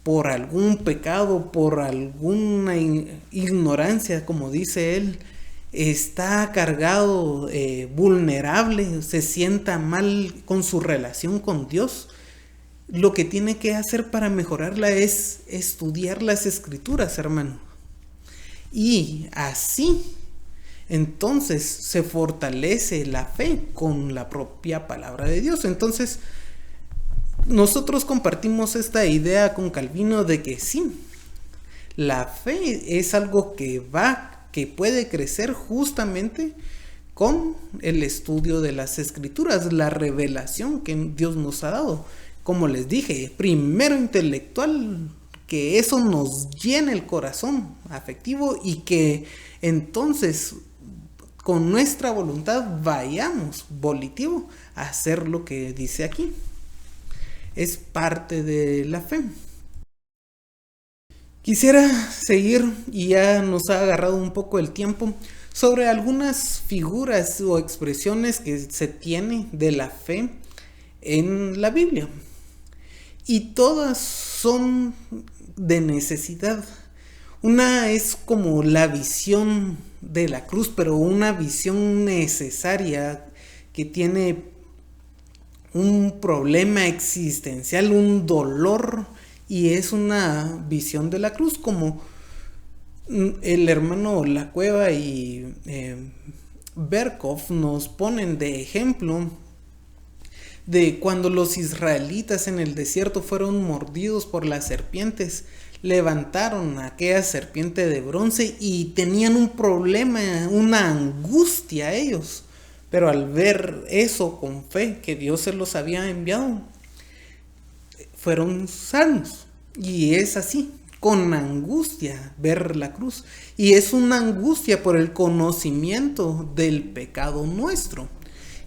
por algún pecado, por alguna ignorancia, como dice él, está cargado, vulnerable, se sienta mal con su relación con Dios, lo que tiene que hacer para mejorarla es estudiar las Escrituras, hermano. Y así, entonces, se fortalece la fe con la propia palabra de Dios. Entonces, nosotros compartimos esta idea con Calvino de que sí, la fe es algo que puede crecer justamente con el estudio de las Escrituras, la revelación que Dios nos ha dado. Como les dije, primero intelectual, que eso nos llene el corazón afectivo y que entonces con nuestra voluntad vayamos volitivo a hacer lo que dice aquí. Es parte de la fe. Quisiera seguir, y ya nos ha agarrado un poco el tiempo, sobre algunas figuras o expresiones que se tiene de la fe en la Biblia. Y todas son de necesidad. Una es como la visión de la cruz, pero una visión necesaria que tiene un problema existencial, un dolor, y es una visión de la cruz, como el hermano La Cueva y Berkov nos ponen de ejemplo de cuando los israelitas en el desierto fueron mordidos por las serpientes. Levantaron aquella serpiente de bronce y tenían un problema, una angustia ellos. Pero al ver eso con fe, que Dios se los había enviado, fueron sanos. Y es así, con angustia, ver la cruz. Y es una angustia por el conocimiento del pecado nuestro.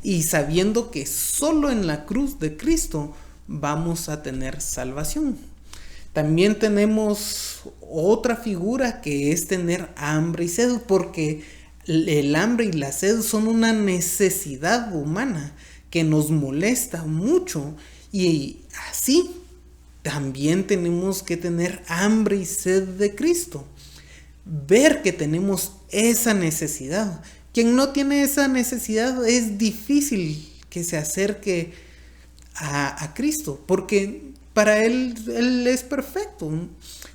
Y sabiendo que solo en la cruz de Cristo vamos a tener salvación. También tenemos otra figura que es tener hambre y sed, porque el hambre y la sed son una necesidad humana que nos molesta mucho, y así también tenemos que tener hambre y sed de Cristo. Ver que tenemos esa necesidad. Quien no tiene esa necesidad es difícil que se acerque a Cristo, porque para Él es perfecto.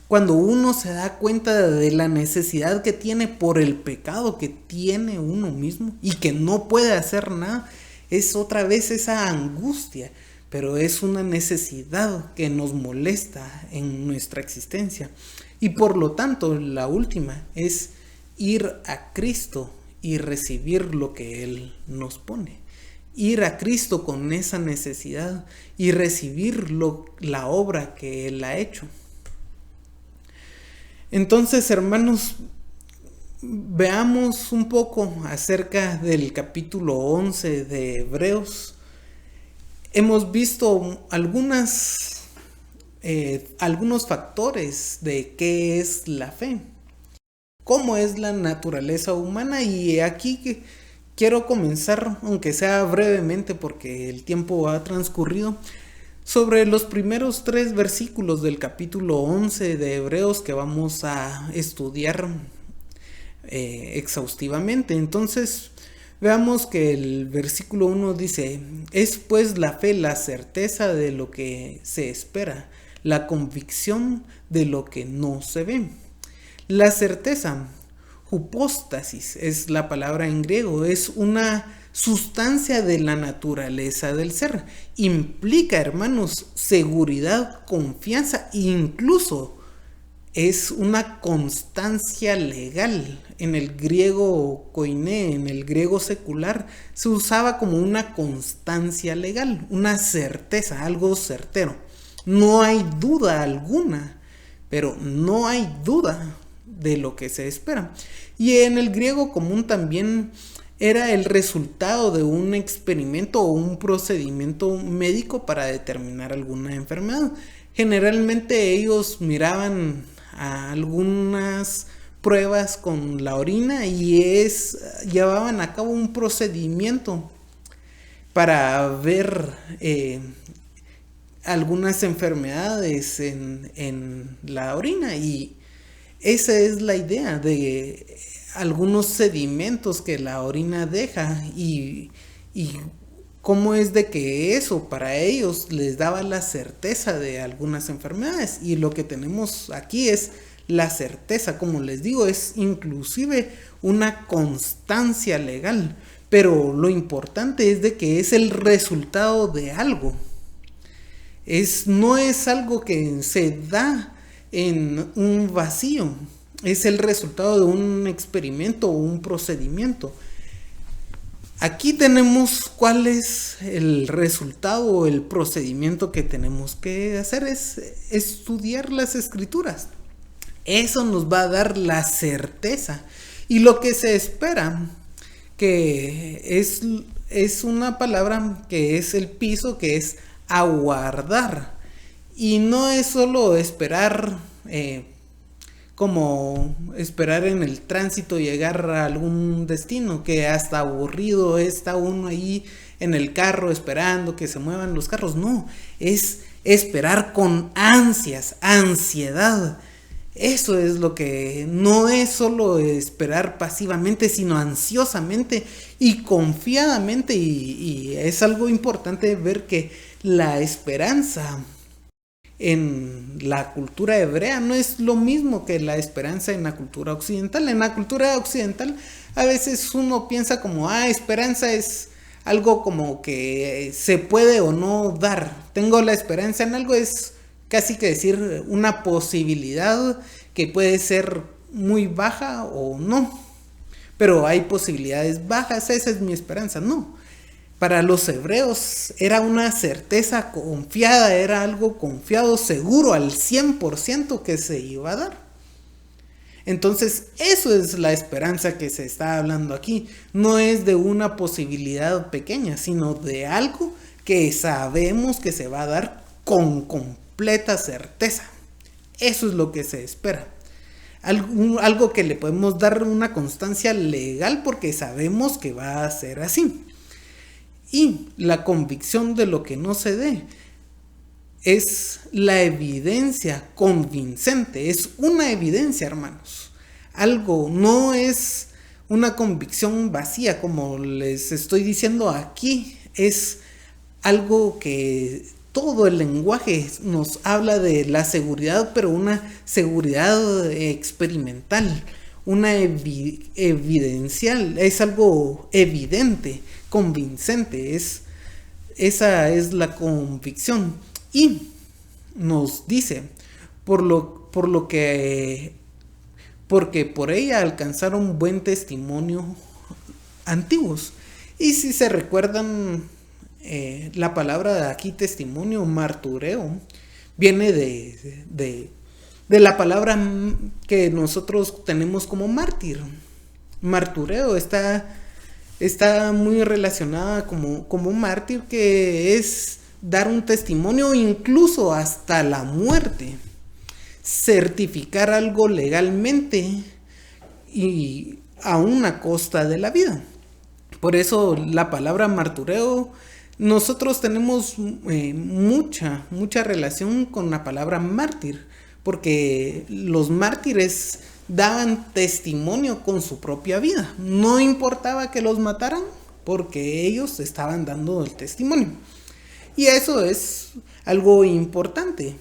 Cuando uno se da cuenta de la necesidad que tiene por el pecado que tiene uno mismo y que no puede hacer nada, es otra vez esa angustia, pero es una necesidad que nos molesta en nuestra existencia. Y por lo tanto, la última es ir a Cristo y recibir lo que Él nos pone. Ir a Cristo con esa necesidad y recibir la obra que Él ha hecho. Entonces, hermanos, veamos un poco acerca del capítulo 11 de Hebreos. Hemos visto algunos factores de qué es la fe, cómo es la naturaleza humana, y aquí quiero comenzar, aunque sea brevemente porque el tiempo ha transcurrido, sobre los primeros 3 versículos del capítulo 11 de Hebreos que vamos a estudiar exhaustivamente. Entonces, veamos que el versículo 1 dice: es pues la fe la certeza de lo que se espera, la convicción de lo que no se ve. La certeza, hypostasis es la palabra en griego, es una sustancia de la naturaleza del ser. Implica, hermanos, seguridad, confianza e incluso es una constancia legal. En el griego koiné, en el griego secular, se usaba como una constancia legal, una certeza, algo certero. No hay duda alguna, pero no hay duda de lo que se espera. Y en el griego común también era el resultado de un experimento o un procedimiento médico para determinar alguna enfermedad. Generalmente ellos miraban a algunas pruebas con la orina y llevaban a cabo un procedimiento para ver algunas enfermedades en la orina, y esa es la idea de algunos sedimentos que la orina deja y cómo es de que eso para ellos les daba la certeza de algunas enfermedades. Y lo que tenemos aquí es la certeza, como les digo, es inclusive una constancia legal, pero lo importante es de que es el resultado de algo. No es algo que se da en un vacío, es el resultado de un experimento o un procedimiento. Aquí tenemos cuál es el resultado o el procedimiento que tenemos que hacer, es estudiar las escrituras. Eso nos va a dar la certeza. Y lo que se espera, que es una palabra que es el piso, que es aguardar. Y no es solo esperar, como esperar en el tránsito llegar a algún destino, que hasta aburrido está uno ahí en el carro esperando que se muevan los carros. No, es esperar con ansias, ansiedad. Eso es lo que no es solo esperar pasivamente, sino ansiosamente y confiadamente. Y es algo importante ver que la esperanza en la cultura hebrea no es lo mismo que la esperanza en la cultura occidental. En la cultura occidental a veces uno piensa como, esperanza es algo como que se puede o no dar. Tengo la esperanza en algo, es casi que decir una posibilidad que puede ser muy baja o no. Pero hay posibilidades bajas, esa es mi esperanza. No. Para los hebreos era una certeza confiada, era algo confiado, seguro al 100% que se iba a dar. Entonces, eso es la esperanza que se está hablando aquí. No es de una posibilidad pequeña, sino de algo que sabemos que se va a dar con completa certeza. Eso es lo que se espera. Algo que le podemos dar una constancia legal porque sabemos que va a ser así. Y la convicción de lo que no se dé es la evidencia convincente, es una evidencia, hermanos. Algo no es una convicción vacía, como les estoy diciendo aquí, es algo que todo el lenguaje nos habla de la seguridad, pero una seguridad experimental, una evidencial, es algo evidente, convincente, esa es la convicción. Y nos dice, porque por ella alcanzaron buen testimonio antiguos. Y si se recuerdan, la palabra de aquí, testimonio, martureo, viene de la palabra que nosotros tenemos como mártir. Martureo está muy relacionada como mártir, que es dar un testimonio incluso hasta la muerte, certificar algo legalmente y a una costa de la vida. Por eso la palabra martureo, nosotros tenemos mucha relación con la palabra mártir, porque los mártires daban testimonio con su propia vida. No importaba que los mataran, porque ellos estaban dando el testimonio. Y eso es algo importante,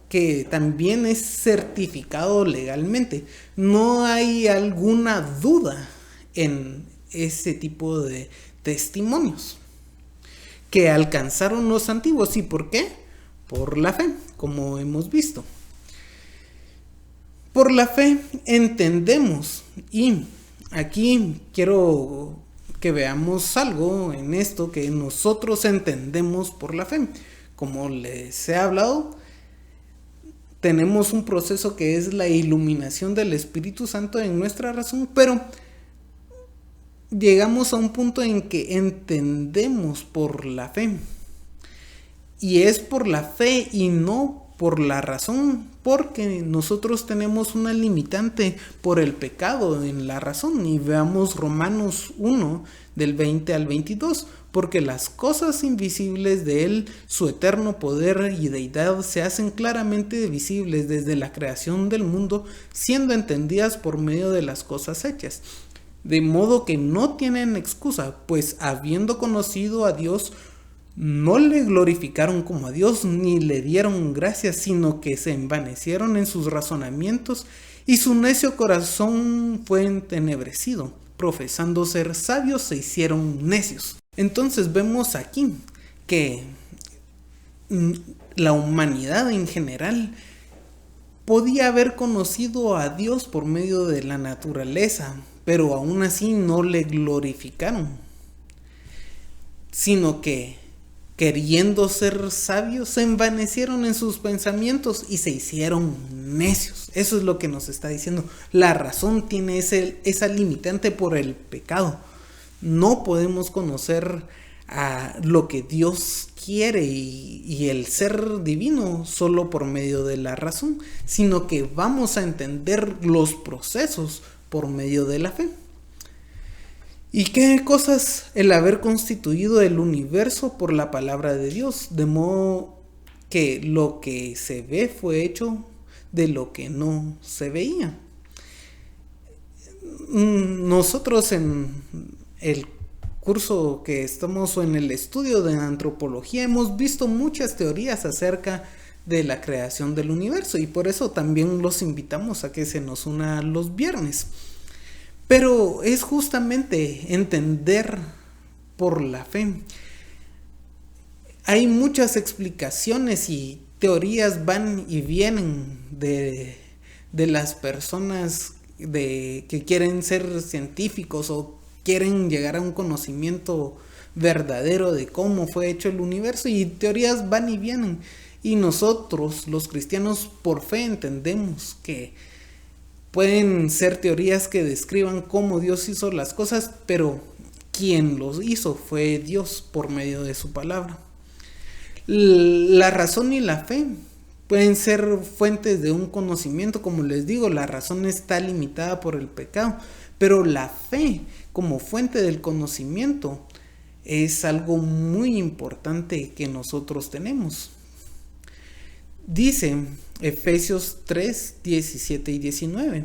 que también es certificado legalmente. No hay alguna duda en ese tipo de testimonios que alcanzaron los antiguos. ¿Y por qué? Por la fe, como hemos visto. Por la fe entendemos, y aquí quiero que veamos algo en esto que nosotros entendemos por la fe. Como les he hablado, tenemos un proceso que es la iluminación del Espíritu Santo en nuestra razón, pero llegamos a un punto en que entendemos por la fe. Y es por la fe y no por la razón, porque nosotros tenemos una limitante por el pecado en la razón. Y veamos Romanos 1 del 20 al 22, porque las cosas invisibles de Él, su eterno poder y deidad, se hacen claramente visibles desde la creación del mundo, siendo entendidas por medio de las cosas hechas. De modo que no tienen excusa, pues habiendo conocido a Dios, no le glorificaron como a Dios ni le dieron gracias, sino que se envanecieron en sus razonamientos y su necio corazón fue entenebrecido. Profesando ser sabios, se hicieron necios. Entonces vemos aquí que la humanidad en general podía haber conocido a Dios por medio de la naturaleza, pero aún así no le glorificaron, sino que queriendo ser sabios, se envanecieron en sus pensamientos y se hicieron necios. Eso es lo que nos está diciendo. La razón tiene esa limitante por el pecado. No podemos conocer a lo que Dios quiere y el ser divino solo por medio de la razón, sino que vamos a entender los procesos por medio de la fe. ¿Y qué cosas? El haber constituido el universo por la palabra de Dios, de modo que lo que se ve fue hecho de lo que no se veía. Nosotros en el curso que estamos o en el estudio de antropología hemos visto muchas teorías acerca de la creación del universo, y por eso también los invitamos a que se nos unan los viernes. Pero es justamente entender por la fe. Hay muchas explicaciones y teorías van y vienen de las personas que quieren ser científicos o quieren llegar a un conocimiento verdadero de cómo fue hecho el universo, y teorías van y vienen. Y nosotros, los cristianos, por fe entendemos que pueden ser teorías que describan cómo Dios hizo las cosas, pero quien los hizo fue Dios por medio de su palabra. La razón y la fe pueden ser fuentes de un conocimiento. Como les digo, la razón está limitada por el pecado, pero la fe como fuente del conocimiento es algo muy importante que nosotros tenemos. Dice Efesios 3, 17 y 19,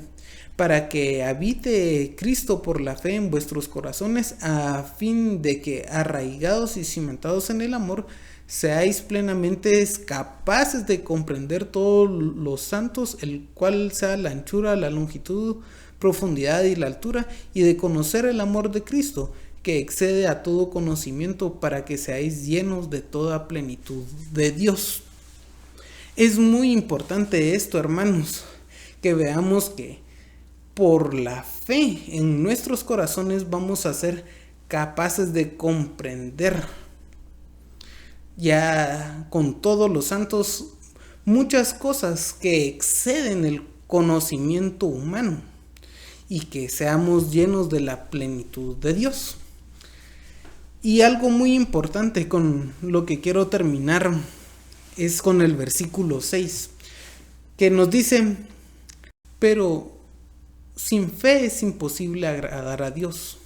para que habite Cristo por la fe en vuestros corazones, a fin de que, arraigados y cimentados en el amor, seáis plenamente capaces de comprender todos los santos, el cual sea la anchura, la longitud, profundidad y la altura, y de conocer el amor de Cristo, que excede a todo conocimiento, para que seáis llenos de toda plenitud de Dios. Es muy importante esto, hermanos, que veamos que por la fe en nuestros corazones vamos a ser capaces de comprender ya con todos los santos muchas cosas que exceden el conocimiento humano, y que seamos llenos de la plenitud de Dios. Y algo muy importante con lo que quiero terminar es con el versículo 6, que nos dice: pero sin fe es imposible agradar a Dios.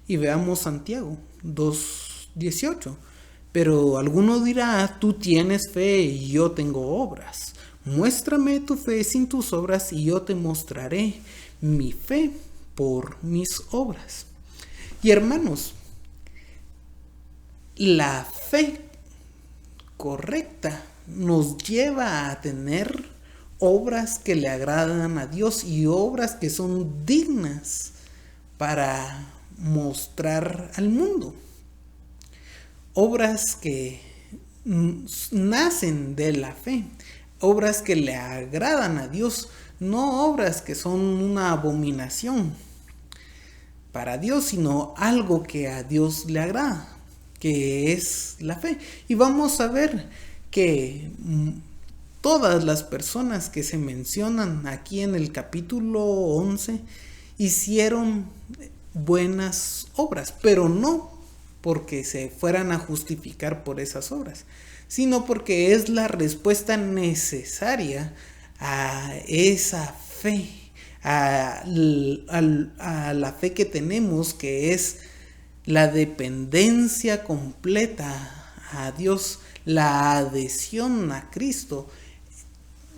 Y veamos Santiago 2:18. Pero alguno dirá: tú tienes fe y yo tengo obras. Muéstrame tu fe sin tus obras y yo te mostraré mi fe por mis obras. Y hermanos, la fe correcta nos lleva a tener obras que le agradan a Dios y obras que son dignas para mostrar al mundo. Obras que nacen de la fe, obras que le agradan a Dios, no obras que son una abominación para Dios, sino algo que a Dios le agrada, que es la fe. Y vamos a ver que todas las personas que se mencionan aquí en el capítulo 11 hicieron buenas obras, pero no porque se fueran a justificar por esas obras, sino porque es la respuesta necesaria a esa fe, a la fe que tenemos, que es la dependencia completa a Dios, la adhesión a Cristo.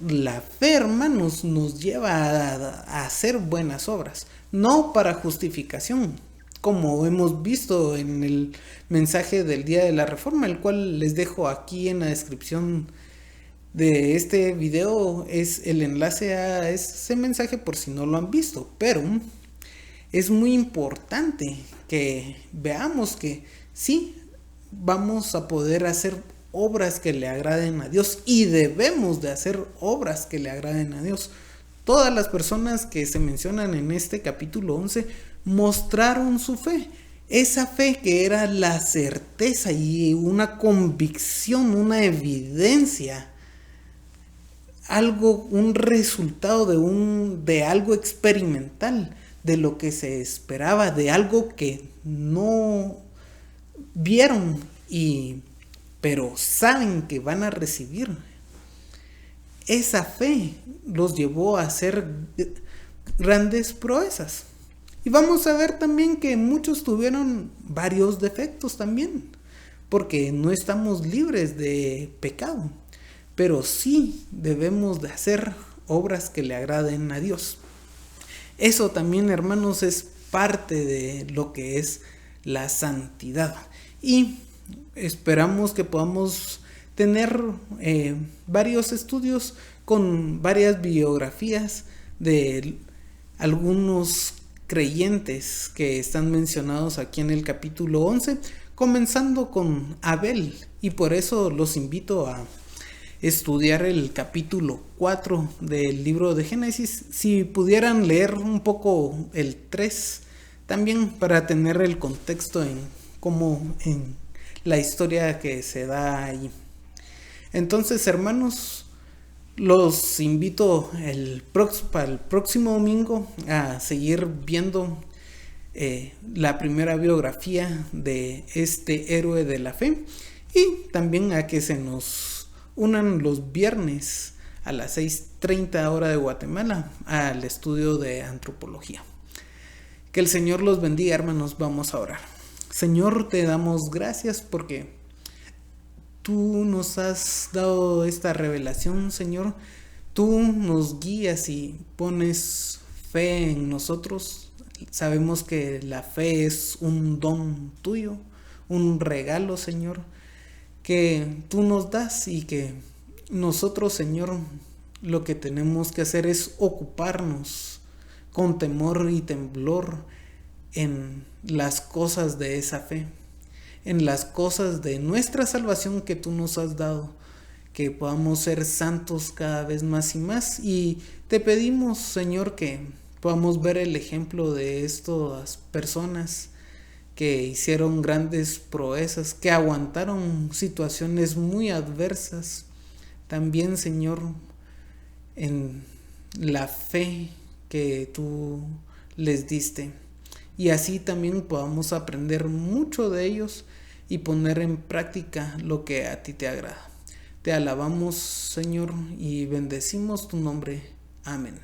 La fe, hermanos, nos lleva a hacer buenas obras, no para justificación, como hemos visto en el mensaje del Día de la Reforma, el cual les dejo aquí en la descripción de este video, es el enlace a ese mensaje por si no lo han visto. Pero es muy importante que veamos que sí, vamos a poder hacer obras que le agraden a Dios, y debemos de hacer obras que le agraden a Dios. Todas las personas que se mencionan en este capítulo 11 mostraron su fe, esa fe que era la certeza y una convicción, una evidencia, algo, un resultado de algo experimental, de lo que se esperaba, de algo que no vieron pero saben que van a recibir. Esa fe los llevó a hacer grandes proezas. Y vamos a ver también que muchos tuvieron varios defectos también, porque no estamos libres de pecado, pero sí debemos de hacer obras que le agraden a Dios. Eso también, hermanos, es parte de lo que es la santidad. Y esperamos que podamos tener varios estudios con varias biografías de algunos creyentes que están mencionados aquí en el capítulo 11, comenzando con Abel. Y por eso los invito a estudiar el capítulo 4 del libro de Génesis. Si pudieran leer un poco el 3 también, para tener el contexto en la historia que se da ahí. Entonces, hermanos, los invito para el próximo domingo a seguir viendo la primera biografía de este héroe de la fe, y también a que se nos unan los viernes a las 6:30 hora de Guatemala al estudio de antropología. Que el Señor los bendiga, hermanos. Vamos a orar. Señor, te damos gracias porque tú nos has dado esta revelación, Señor. Tú nos guías y pones fe en nosotros. Sabemos que la fe es un don tuyo, un regalo, Señor, que tú nos das, y que nosotros, Señor, lo que tenemos que hacer es ocuparnos con temor y temblor en las cosas de esa fe, en las cosas de nuestra salvación que tú nos has dado, que podamos ser santos cada vez más y más. Y te pedimos, Señor, que podamos ver el ejemplo de estas personas que hicieron grandes proezas, que aguantaron situaciones muy adversas. También, Señor, en la fe que tú les diste. Y así también podamos aprender mucho de ellos y poner en práctica lo que a ti te agrada. Te alabamos, Señor, y bendecimos tu nombre. Amén.